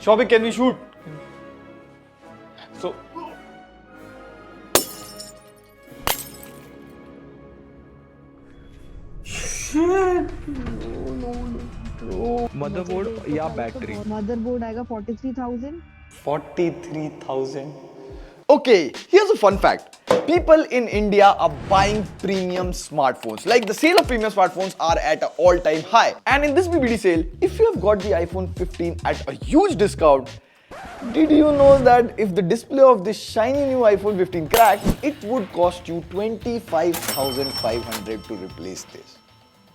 Shobik, can we shoot? So, motherboard या battery? Motherboard आएगा 43,000. 43,000. Okay, here's a fun fact. People in India are buying premium smartphones. Like the sale of premium smartphones are at an all-time high. And in this BBD sale, if you have got the iPhone 15 at a huge discount, did you know that if the display of this shiny new iPhone 15 cracks, it would cost you 25,500 to replace this?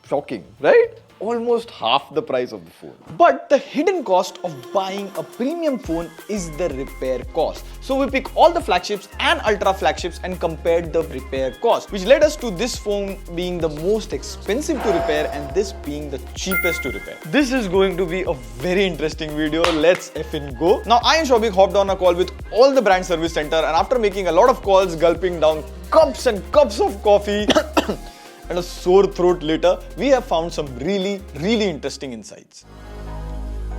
Shocking, right? Almost half the price of the phone. But the hidden cost of buying a premium phone is the repair cost. So we pick all the flagships and ultra flagships and compared the repair cost, which led us to this phone being the most expensive to repair and this being the cheapest to repair. This is going to be a very interesting video. Let's effing go. Now I and Shobik hopped on a call with all the brand service center, and after making a lot of calls, gulping down cups and cups of coffee and a sore throat later, we have found some really interesting insights.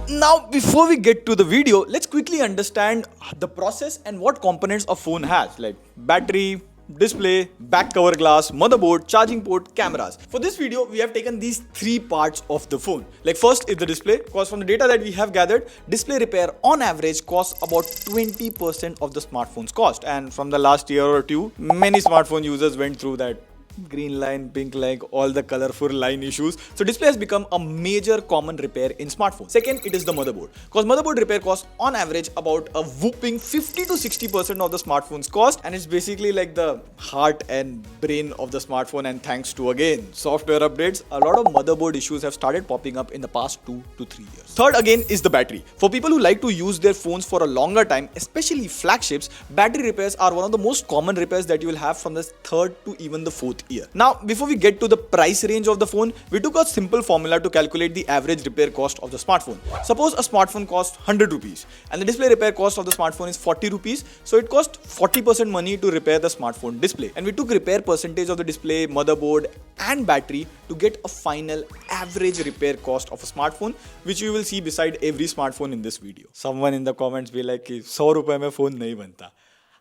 Now, before we get to the video, let's quickly understand the process and what components a phone has, like battery, display, back cover glass, motherboard, charging port, cameras. For this video, we have taken these three parts of the phone. Like first is the display, because from the data that we have gathered, display repair on average costs about 20% of the smartphone's cost. And from the last year or two, many smartphone users went through that green line, pink line, all the colorful line issues. So display has become a major common repair in smartphones. Second, it is the motherboard. Because motherboard repair costs on average about a whooping 50 to 60% of the smartphone's cost, and it's basically like the heart and brain of the smartphone. And thanks to again software updates, a lot of motherboard issues have started popping up in the past 2 to 3 years. Third again is the battery. For people who like to use their phones for a longer time, especially flagships, battery repairs are one of the most common repairs that you will have from the third to even the fourth year. Now, before we get to the price range of the phone, we took a simple formula to calculate the average repair cost of the smartphone. Suppose a smartphone costs 100 rupees and the display repair cost of the smartphone is 40 rupees. So it costs 40% money to repair the smartphone display. And we took repair percentage of the display, motherboard and battery to get a final average repair cost of a smartphone, which you will see beside every smartphone in this video. Someone in the comments be like, 100 rupees mein phone nahi banta.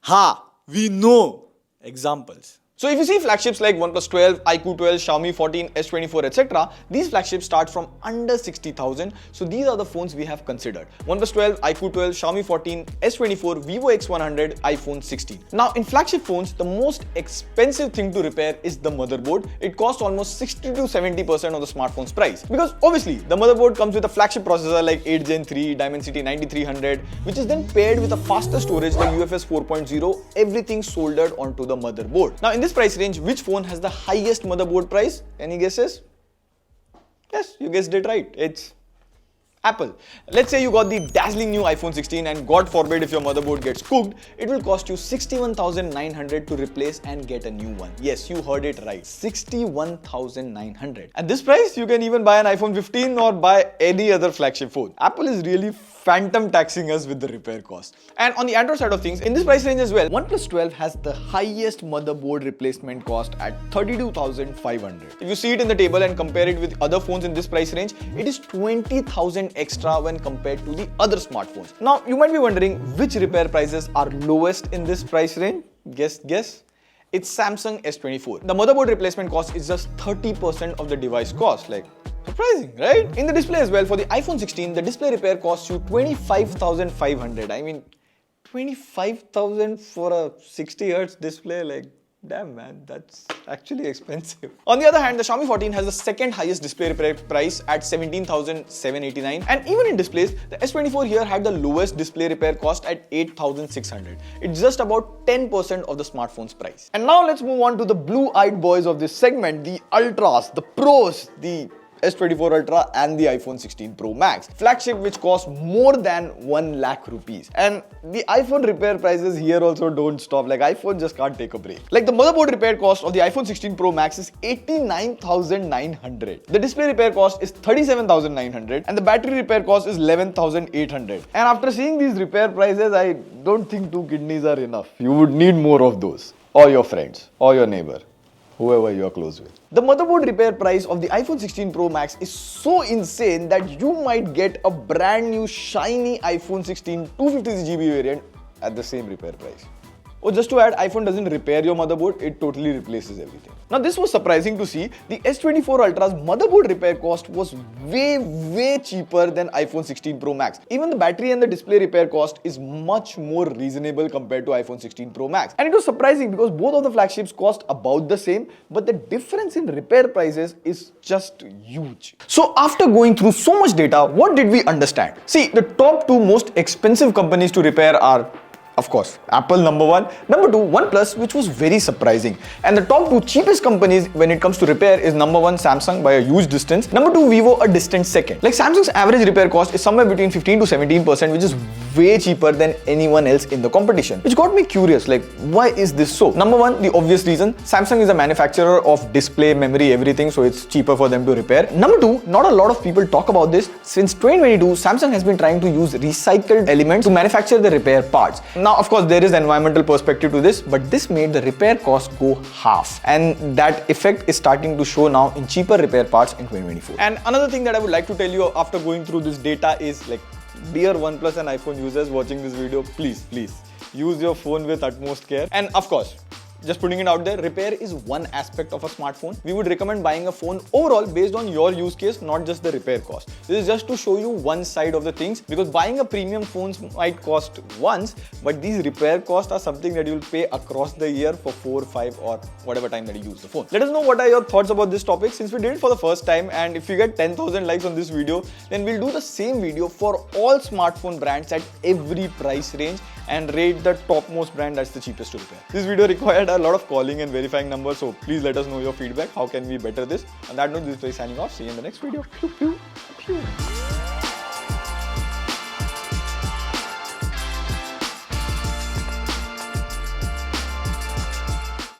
Ha, we know. Examples. So if you see flagships like OnePlus 12, iQOO 12, Xiaomi 14, S24, etc., these flagships start from under 60,000. So these are the phones we have considered: OnePlus 12, iQOO 12, Xiaomi 14, S24, Vivo X100, iPhone 16. Now in flagship phones, the most expensive thing to repair is the motherboard. It costs almost 60 to 70% of the smartphone's price, because obviously the motherboard comes with a flagship processor like 8 Gen 3, Dimensity 9300, which is then paired with a faster storage like UFS 4.0, everything soldered onto the motherboard. Now in this price range, which phone has the highest motherboard price? Any guesses? Yes, you guessed it right. It's Apple. Let's say you got the dazzling new iPhone 16 and God forbid if your motherboard gets cooked, it will cost you 61,900 to replace and get a new one. Yes, you heard it right. 61,900. At this price, you can even buy an iPhone 15 or buy any other flagship phone. Apple is really phantom taxing us with the repair cost. And on the Android side of things, in this price range as well, OnePlus 12 has the highest motherboard replacement cost at 32,500. If you see it in the table and compare it with other phones in this price range, it is 20,000 extra when compared to the other smartphones. Now, you might be wondering which repair prices are lowest in this price range. Guess. It's Samsung S24. The motherboard replacement cost is just 30% of the device cost. Like, surprising, right? In the display as well, for the iPhone 16, the display repair costs you 25,500. I mean, 25,000 for a 60 Hz display, like, damn man, that's actually expensive. On the other hand, the Xiaomi 14 has the second highest display repair price at 17,789. And even in displays, the S24 here had the lowest display repair cost at 8,600. It's just about 10% of the smartphone's price. And now let's move on to the blue-eyed boys of this segment, the Ultras, the Pros, the S24 Ultra and the iPhone 16 Pro Max. Flagship which costs more than 1 lakh rupees. And the iPhone repair prices here also don't stop. Like iPhone just can't take a break. Like the motherboard repair cost of the iPhone 16 Pro Max is 89,900. The display repair cost is 37,900 and the battery repair cost is 11,800. And after seeing these repair prices, I don't think 2 kidneys are enough. You would need more of those. Or your friends, or your neighbor. whoever you are close with. The motherboard repair price of the iPhone 16 Pro Max is so insane that you might get a brand new shiny iPhone 16 256GB variant at the same repair price. Oh, just to add, iPhone doesn't repair your motherboard, it totally replaces everything. Now this was surprising to see. The S24 Ultra's motherboard repair cost was way cheaper than iPhone 16 Pro Max. Even the battery and the display repair cost is much more reasonable compared to iPhone 16 Pro Max. And it was surprising because both of the flagships cost about the same, but the difference in repair prices is just huge. So after going through so much data, what did we understand? See, the top two most expensive companies to repair are, of course, Apple number one, number two, OnePlus, which was very surprising. And the top two cheapest companies when it comes to repair is number one, Samsung by a huge distance. Number two, Vivo, a distant second. Like Samsung's average repair cost is somewhere between 15 to 17%, which is way cheaper than anyone else in the competition. Which got me curious, like why is this so? Number one, the obvious reason, Samsung is a manufacturer of display, memory, everything, so it's cheaper for them to repair. Number two, not a lot of people talk about this. Since 2022, Samsung has been trying to use recycled elements to manufacture the repair parts. Now, of course, there is environmental perspective to this, but this made the repair cost go half. And that effect is starting to show now in cheaper repair parts in 2024. And another thing that I would like to tell you after going through this data is, like, dear OnePlus and iPhone users watching this video, please use your phone with utmost care. And of course, just putting it out there, repair is one aspect of a smartphone. We would recommend buying a phone overall based on your use case, not just the repair cost. This is just to show you one side of the things, because buying a premium phone might cost once, but these repair costs are something that you'll pay across the year for 4, 5 or whatever time that you use the phone. Let us know what are your thoughts about this topic, since we did it for the first time, and if you get 10,000 likes on this video, then we'll do the same video for all smartphone brands at every price range and rate the topmost brand that's the cheapest to repair. This video required a lot of calling and verifying numbers, so please let us know your feedback. How can we better this? On that note, this is Ray signing off. See you in the next video. Pew, pew, pew.